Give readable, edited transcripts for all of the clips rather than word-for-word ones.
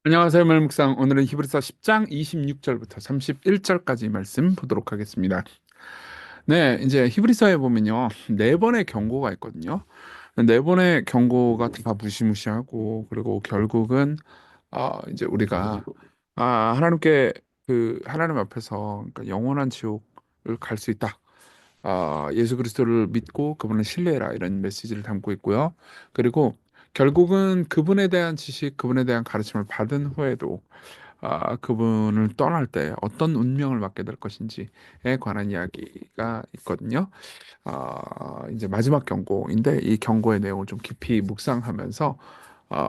안녕하세요, 멜묵상. 오늘은 히브리서 10장 26절부터 31절까지 말씀 보도록 하겠습니다. 네, 이제 히브리서에 보면요, 네 번의 경고가 있거든요. 네 번의 경고가 다 무시무시하고, 그리고 결국은 이제 우리가 하나님께 하나님 앞에서 그러니까 영원한 지옥을 갈 수 있다. 예수 그리스도를 믿고 그분을 신뢰해라 이런 메시지를 담고 있고요. 그리고 결국은 그분에 대한 지식, 그분에 대한 가르침을 받은 후에도 그분을 떠날 때 어떤 운명을 맞게 될 것인지에 관한 이야기가 있거든요. 이제 마지막 경고인데 이 경고의 내용을 좀 깊이 묵상하면서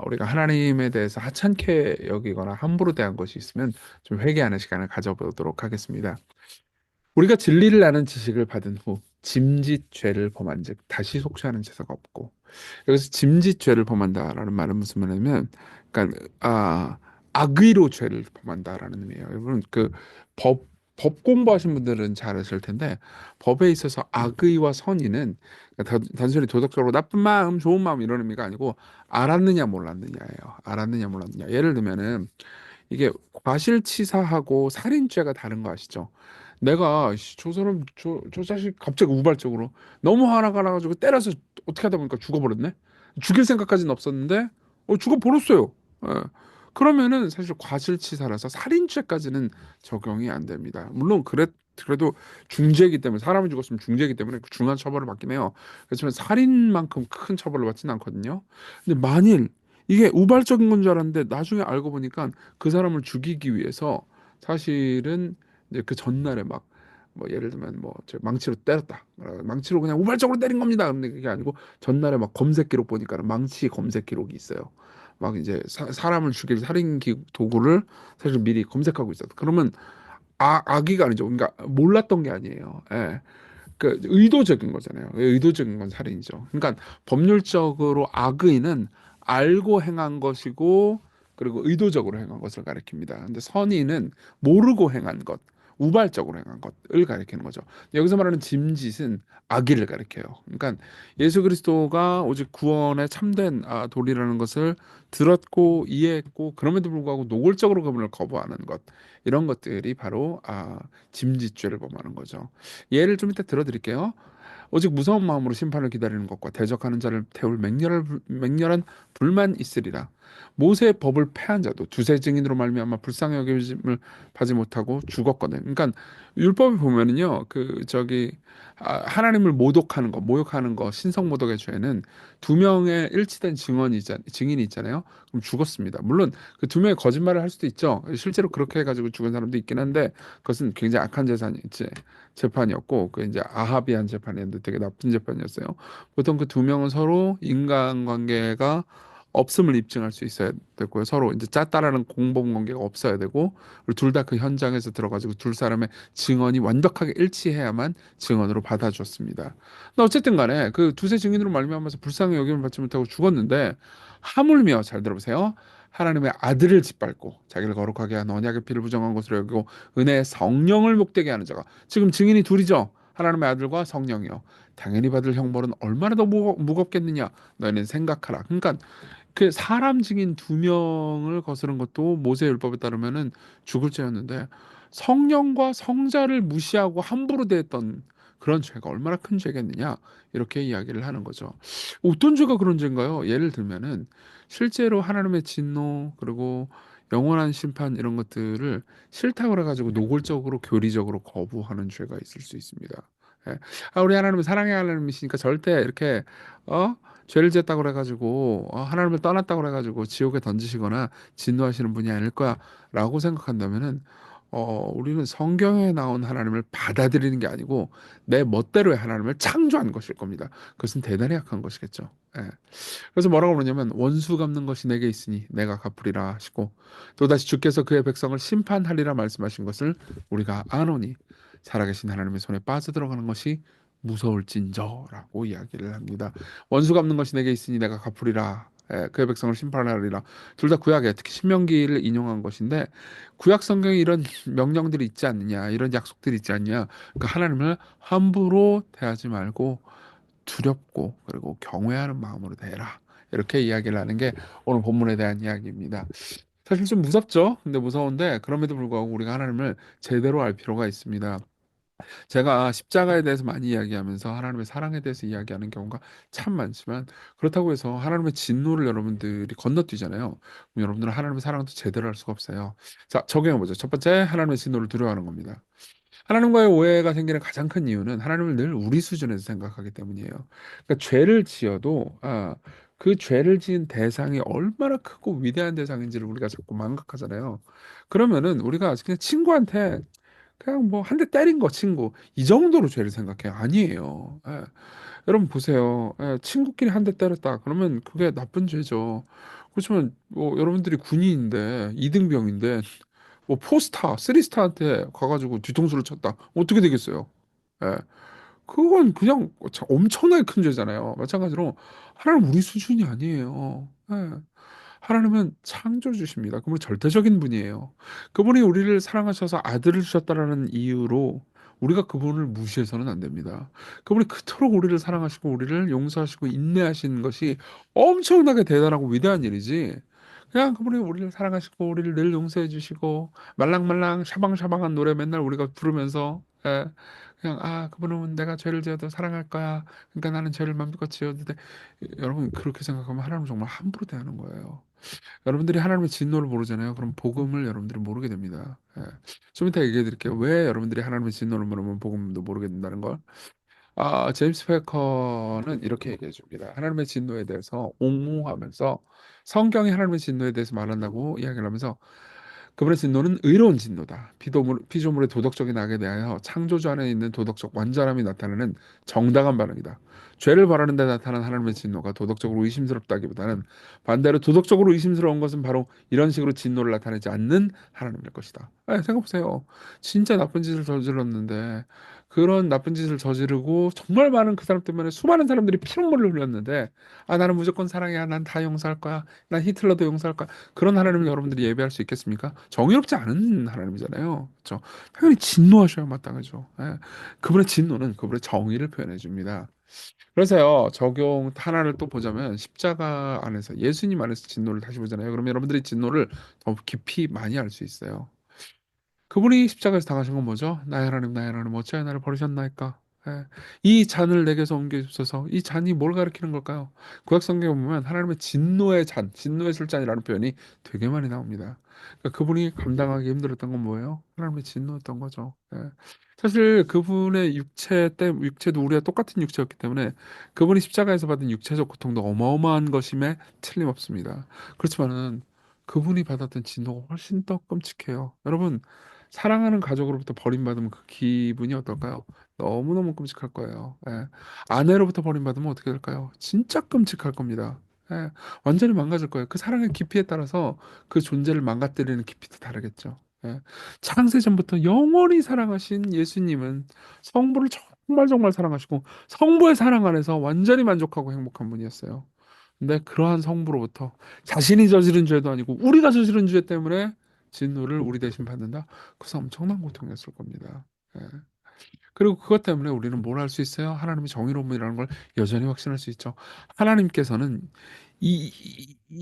우리가 하나님에 대해서 하찮게 여기거나 함부로 대한 것이 있으면 좀 회개하는 시간을 가져보도록 하겠습니다. 우리가 진리를 아는 지식을 받은 후 짐짓 죄를 범한즉 다시 속죄하는 제사가 없고, 여기서 짐짓 죄를 범한다라는 말은 무슨 말이냐면, 그러니까 악의로 죄를 범한다라는 의미예요. 여러분 법 공부하신 분들은 잘 아실 텐데, 법에 있어서 악의와 선의는 그러니까 단순히 도덕적으로 나쁜 마음, 좋은 마음 이런 의미가 아니고 알았느냐 몰랐느냐예요. 알았느냐 몰랐느냐. 예를 들면은 이게 과실치사하고 살인죄가 다른 거 아시죠? 내가 저 사람 저 자식 갑자기 우발적으로 너무 화나가 나가지고 때려서 어떻게 하다 보니까 죽어버렸네. 죽일 생각까지는 없었는데 죽어버렸어요. 예. 그러면은 사실 과실치사라서 살인죄까지는 적용이 안 됩니다. 물론 그래도 중죄이기 때문에 사람이 죽었으면 중죄이기 때문에 중한 처벌을 받긴 해요. 그렇지만 살인만큼 큰 처벌을 받지는 않거든요. 근데 만일 이게 우발적인 건 줄 알았는데 나중에 알고 보니까 그 사람을 죽이기 위해서 사실은 이제 그 전날에 막 뭐 예를 들면 뭐 저 망치로 때렸다. 망치로 그냥 우발적으로 때린 겁니다. 근데 그게 아니고 전날에 막 검색 기록 보니까 망치 검색 기록이 있어요. 막 이제 사람을 죽일 도구를 사실 미리 검색하고 있었다. 그러면 악의가 아니죠. 그러니까 몰랐던 게 아니에요. 예. 그 의도적인 거잖아요. 의도적인 건 살인이죠. 그러니까 법률적으로 악의는 알고 행한 것이고 그리고 의도적으로 행한 것을 가리킵니다. 근데 선의는 모르고 행한 것, 우발적으로 행한 것을 가리키는 거죠. 여기서 말하는 짐짓은 악의를 가리켜요. 그러니까 예수 그리스도가 오직 구원의 참된 도리라는 것을 들었고 이해했고 그럼에도 불구하고 노골적으로 그분을 거부하는 것, 이런 것들이 바로 짐짓죄를 범하는 거죠. 예를 좀 이따 들어드릴게요. 오직 무서운 마음으로 심판을 기다리는 것과 대적하는 자를 태울 맹렬한 불만 있으리라. 모세의 법을 패한 자도 두세 증인으로 말미암아 불쌍히 여김을 받지 못하고 죽었거든. 그러니까 율법에 보면은요, 하나님을 모독하는 거, 모욕하는 거, 신성 모독의 죄는 두 명의 일치된 증인이 있잖아요. 그럼 죽었습니다. 물론 그 두 명의 거짓말을 할 수도 있죠. 실제로 그렇게 해가지고 죽은 사람도 있긴 한데 그것은 굉장히 악한 재판이었고 그 이제 아합이 한 재판이었는데 되게 나쁜 재판이었어요. 보통 그 두 명은 서로 인간관계가 없음을 입증할 수 있어야 되고요. 서로 이제 짰다라는 공범 관계가 없어야 되고, 둘 다 그 현장에서 들어가지고 둘 사람의 증언이 완벽하게 일치해야만 증언으로 받아줬습니다. 근데 어쨌든 간에 그 두세 증인으로 말미암아서 불쌍히 여김을 받지 못하고 죽었는데, 하물며 잘 들어보세요. 하나님의 아들을 짓밟고 자기를 거룩하게 한 언약의 피를 부정한 것으로 여기고 은혜의 성령을 목되게 하는 자가, 지금 증인이 둘이죠. 하나님의 아들과 성령이요. 당연히 받을 형벌은 얼마나 더 무겁겠느냐. 너희는 생각하라. 그러니까 그 사람 증인 두 명을 거스른 것도 모세 율법에 따르면은 죽을 죄였는데, 성령과 성자를 무시하고 함부로 대했던 그런 죄가 얼마나 큰 죄겠느냐, 이렇게 이야기를 하는 거죠. 어떤 죄가 그런 죄인가요? 예를 들면은 실제로 하나님의 진노 그리고 영원한 심판 이런 것들을 싫다고 그래가지고 노골적으로 교리적으로 거부하는 죄가 있을 수 있습니다. 예. 우리 하나님은 사랑의 하나님이시니까 절대 이렇게 죄를 지었다고 그래가지고 하나님을 떠났다고 그래가지고 지옥에 던지시거나 진노하시는 분이 아닐 거야라고 생각한다면은 우리는 성경에 나온 하나님을 받아들이는 게 아니고 내 멋대로의 하나님을 창조한 것일 겁니다. 그것은 대단히 약한 것이겠죠. 예. 그래서 뭐라고 그러냐면 원수 갚는 것이 내게 있으니 내가 갚으리라 하시고, 또다시 주께서 그의 백성을 심판하리라 말씀하신 것을 우리가 아노니 살아계신 하나님의 손에 빠져들어가는 것이 무서울진저라고 이야기를 합니다. 원수 갚는 것이 내게 있으니 내가 갚으리라. 그의 백성을 심판하리라. 둘 다 구약에 특히 신명기를 인용한 것인데, 구약 성경에 이런 명령들이 있지 않느냐, 이런 약속들이 있지 않냐. 그 하나님을 함부로 대하지 말고 두렵고 그리고 경외하는 마음으로 대해라. 이렇게 이야기를 하는 게 오늘 본문에 대한 이야기입니다. 사실 좀 무섭죠. 근데 무서운데 그럼에도 불구하고 우리가 하나님을 제대로 알 필요가 있습니다. 제가 십자가에 대해서 많이 이야기하면서 하나님의 사랑에 대해서 이야기하는 경우가 참 많지만 그렇다고 해서 하나님의 진노를 여러분들이 건너뛰잖아요. 그럼 여러분들은 하나님의 사랑도 제대로 할 수가 없어요. 자, 적용해보죠. 첫 번째, 하나님의 진노를 두려워하는 겁니다. 하나님과의 오해가 생기는 가장 큰 이유는 하나님을 늘 우리 수준에서 생각하기 때문이에요. 그러니까 죄를 지어도 그 죄를 지은 대상이 얼마나 크고 위대한 대상인지를 우리가 자꾸 망각하잖아요. 그러면은 우리가 그냥 친구한테 그냥 뭐 한 대 때린 거 친구 이 정도로 죄를 생각해요. 아니에요. 예. 여러분 보세요. 예, 친구끼리 한 대 때렸다. 그러면 그게 나쁜 죄죠. 그렇지만 뭐 여러분들이 군인인데 이등병인데 뭐 포스타, 쓰리스타한테 가가지고 뒤통수를 쳤다. 어떻게 되겠어요? 예. 그건 그냥 엄청나게 큰 죄잖아요. 마찬가지로 하나님 우리 수준이 아니에요. 예. 하나님은 창조주십니다. 그분이 절대적인 분이에요. 그분이 우리를 사랑하셔서 아들을 주셨다라는 이유로 우리가 그분을 무시해서는 안 됩니다. 그분이 그토록 우리를 사랑하시고 우리를 용서하시고 인내하신 것이 엄청나게 대단하고 위대한 일이지. 그냥 그분이 우리를 사랑하시고 우리를 늘 용서해 주시고 말랑말랑 샤방샤방한 노래 맨날 우리가 부르면서 그냥 그분은 내가 죄를 지어도 사랑할 거야. 그러니까 나는 죄를 맘껏 지어도 돼. 여러분 그렇게 생각하면 하나님 정말 함부로 대하는 거예요. 여러분들이 하나님의 진노를 모르잖아요. 그럼 복음을 여러분들이 모르게 됩니다. 좀 이따 얘기해 드릴게요. 왜 여러분들이 하나님의 진노를 모르면 복음도 모르게 된다는 걸. 제임스 페커는 이렇게 얘기해 줍니다. 하나님의 진노에 대해서 옹호하면서 성경이 하나님의 진노에 대해서 말한다고 이야기를 하면서 그분의 진노는 의로운 진노다. 피조물의 도덕적인 악에 대하여 창조주 안에 있는 도덕적 완전함이 나타나는 정당한 반응이다. 죄를 바라는 데 나타난 하나님의 진노가 도덕적으로 의심스럽다기보다는 반대로 도덕적으로 의심스러운 것은 바로 이런 식으로 진노를 나타내지 않는 하나님일 것이다. 생각해보세요. 진짜 나쁜 짓을 저질렀는데 그런 나쁜 짓을 저지르고 정말 많은 그 사람 때문에 수많은 사람들이 피눈물을 흘렸는데 나는 무조건 사랑해. 난 다 용서할 거야. 난 히틀러도 용서할 거야. 그런 하나님을 여러분들이 예배할 수 있겠습니까? 정의롭지 않은 하나님이잖아요. 그렇죠? 당연히 진노하셔야 마땅하죠. 그분의 진노는 그분의 정의를 표현해 줍니다. 그래서요, 적용 하나를 또 보자면 십자가 안에서 예수님 안에서 진노를 다시 보잖아요. 그러면 여러분들이 진노를 더 깊이 많이 알 수 있어요. 그분이 십자가에서 당하신 건 뭐죠? 나의 하나님, 어찌하여 나를 버리셨나이까? 예. 이 잔을 내게서 옮겨주소서. 이 잔이 뭘 가리키는 걸까요? 구약 성경에 보면 하나님의 진노의 잔, 진노의 술잔이라는 표현이 되게 많이 나옵니다. 그러니까 그분이 감당하기 힘들었던 건 뭐예요? 하나님의 진노였던 거죠. 사실 그분의 육체도 우리와 똑같은 육체였기 때문에 그분이 십자가에서 받은 육체적 고통도 어마어마한 것임에 틀림없습니다. 그렇지만은 그분이 받았던 진노가 훨씬 더 끔찍해요. 여러분, 사랑하는 가족으로부터 버림받으면 그 기분이 어떨까요? 너무너무 끔찍할 거예요. 아내로부터 버림받으면 어떻게 될까요? 진짜 끔찍할 겁니다. 완전히 망가질 거예요. 그 사랑의 깊이에 따라서 그 존재를 망가뜨리는 깊이도 다르겠죠. 창세전부터 영원히 사랑하신 예수님은 성부를 정말 정말 사랑하시고 성부의 사랑 안에서 완전히 만족하고 행복한 분이었어요. 근데 그러한 성부로부터 자신이 저지른 죄도 아니고 우리가 저지른 죄 때문에 진노를 우리 대신 받는다. 그래서 엄청난 고통이었을 겁니다. 예. 그리고 그것 때문에 우리는 뭘 할 수 있어요? 하나님이 정의로운 분이라는 걸 여전히 확신할 수 있죠. 하나님께서는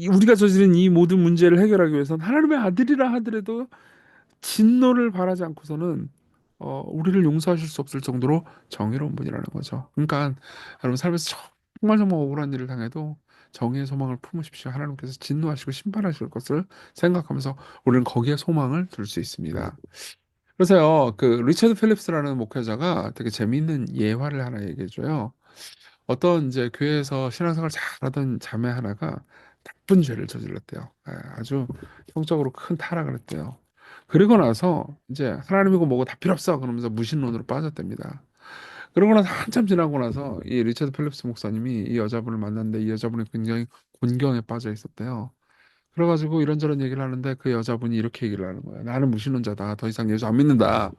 우리가 저지른 이 모든 문제를 해결하기 위해서는 하나님의 아들이라 하더라도 진노를 바라지 않고서는 우리를 용서하실 수 없을 정도로 정의로운 분이라는 거죠. 그러니까 여러분 삶에서 정말 정말 억울한 일을 당해도 정의의 소망을 품으십시오. 하나님께서 진노하시고 심판하실 것을 생각하면서 우리는 거기에 소망을 둘 수 있습니다. 그래서요, 그 리처드 필립스라는 목회자가 되게 재미있는 예화를 하나 얘기해줘요. 어떤 이제 교회에서 신앙생활 잘하던 자매 하나가 나쁜 죄를 저질렀대요. 아주 성적으로 큰 타락을 했대요. 그리고 나서 이제 하나님이고 뭐고 다 필요 없어 그러면서 무신론으로 빠졌답니다. 그러고 나서 한참 지나고 나서 이 리처드 필립스 목사님이 이 여자분을 만났는데 이 여자분이 굉장히 곤경에 빠져 있었대요. 그래가지고 이런저런 얘기를 하는데 그 여자분이 이렇게 얘기를 하는 거예요. 나는 무신론자다. 더 이상 예수 안 믿는다.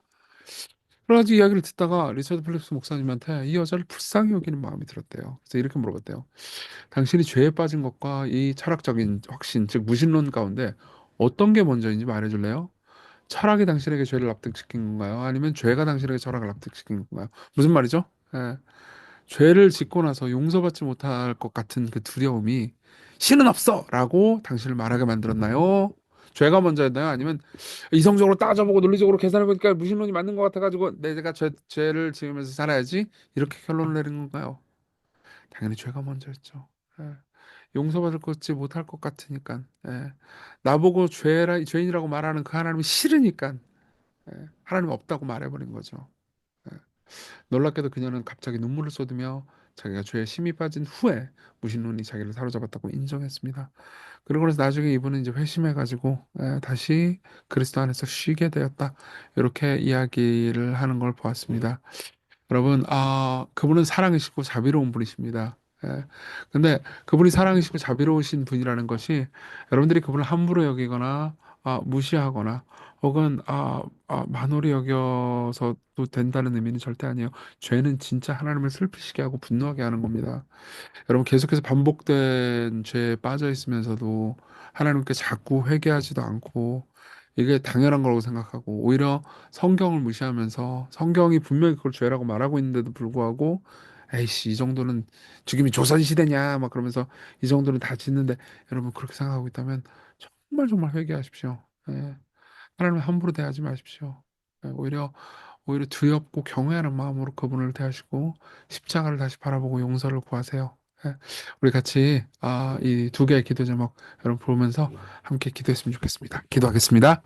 그래가지고 이야기를 듣다가 리처드 필립스 목사님한테 이 여자를 불쌍히 여기는 마음이 들었대요. 그래서 이렇게 물어봤대요. 당신이 죄에 빠진 것과 이 철학적인 확신, 즉 무신론 가운데 어떤 게 먼저인지 말해줄래요? 철학이 당신에게 죄를 납득시킨 건가요? 아니면 죄가 당신에게 철학을 납득시킨 건가요? 무슨 말이죠? 죄를 짓고 나서 용서받지 못할 것 같은 그 두려움이 신은 없어! 라고 당신을 말하게 만들었나요? 죄가 먼저였나요? 아니면 이성적으로 따져보고 논리적으로 계산해보니까 무신론이 맞는 것 같아가지고 내가 죄를 지으면서 살아야지 이렇게 결론을 내린 건가요? 당연히 죄가 먼저였죠. 예. 용서받을 것지 못할 것 같으니까. 예. 나보고 죄인이라고 말하는 그 하나님이 싫으니까 하나님 없다고 말해버린 거죠. 예. 놀랍게도 그녀는 갑자기 눈물을 쏟으며 자기가 죄에 심히 빠진 후에 무신론이 자기를 사로잡았다고 인정했습니다. 그리고 그래서 나중에 이분은 이제 회심해가지고 다시 그리스도 안에서 쉬게 되었다. 이렇게 이야기를 하는 걸 보았습니다. 여러분, 그분은 사랑이시고 자비로운 분이십니다. 예. 근데 그분이 사랑이시고 자비로우신 분이라는 것이 여러분들이 그분을 함부로 여기거나 무시하거나 혹은 만홀히 여겨서도 된다는 의미는 절대 아니에요. 죄는 진짜 하나님을 슬피시게 하고 분노하게 하는 겁니다. 여러분 계속해서 반복된 죄에 빠져 있으면서도 하나님께 자꾸 회개하지도 않고 이게 당연한 거라고 생각하고 오히려 성경을 무시하면서 성경이 분명히 그걸 죄라고 말하고 있는데도 불구하고 에이씨 이 정도는 죽임이 조선시대냐 막 그러면서 이 정도는 다 짓는데 여러분 그렇게 생각하고 있다면 정말 정말 회개하십시오. 예. 하나님을 함부로 대하지 마십시오. 예, 오히려 두렵고 경외하는 마음으로 그분을 대하시고 십자가를 다시 바라보고 용서를 구하세요. 예, 우리 같이 이 두 개의 기도 제목 여러분 보면서 함께 기도했으면 좋겠습니다. 기도하겠습니다.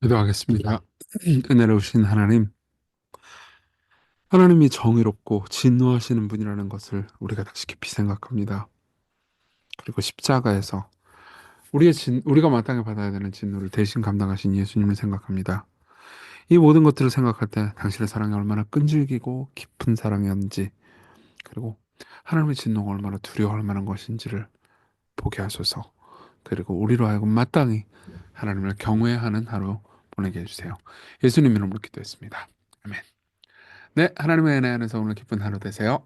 기도하겠습니다. 은혜로우신 하나님, 하나님이 정의롭고 진노하시는 분이라는 것을 우리가 다시 깊이 생각합니다. 그리고 십자가에서 우리가 마땅히 받아야 되는 진노를 대신 감당하신 예수님을 생각합니다. 이 모든 것들을 생각할 때 당신의 사랑이 얼마나 끈질기고 깊은 사랑이었는지, 그리고 하나님의 진노가 얼마나 두려워할 만한 것인지를 보게 하소서. 그리고 우리로 하여금 마땅히 하나님을 경외하는 하루 보내게 해주세요. 예수님 이름으로 기도했습니다. 아멘. 네, 하나님의 은혜 안에서 오늘 기쁜 하루 되세요.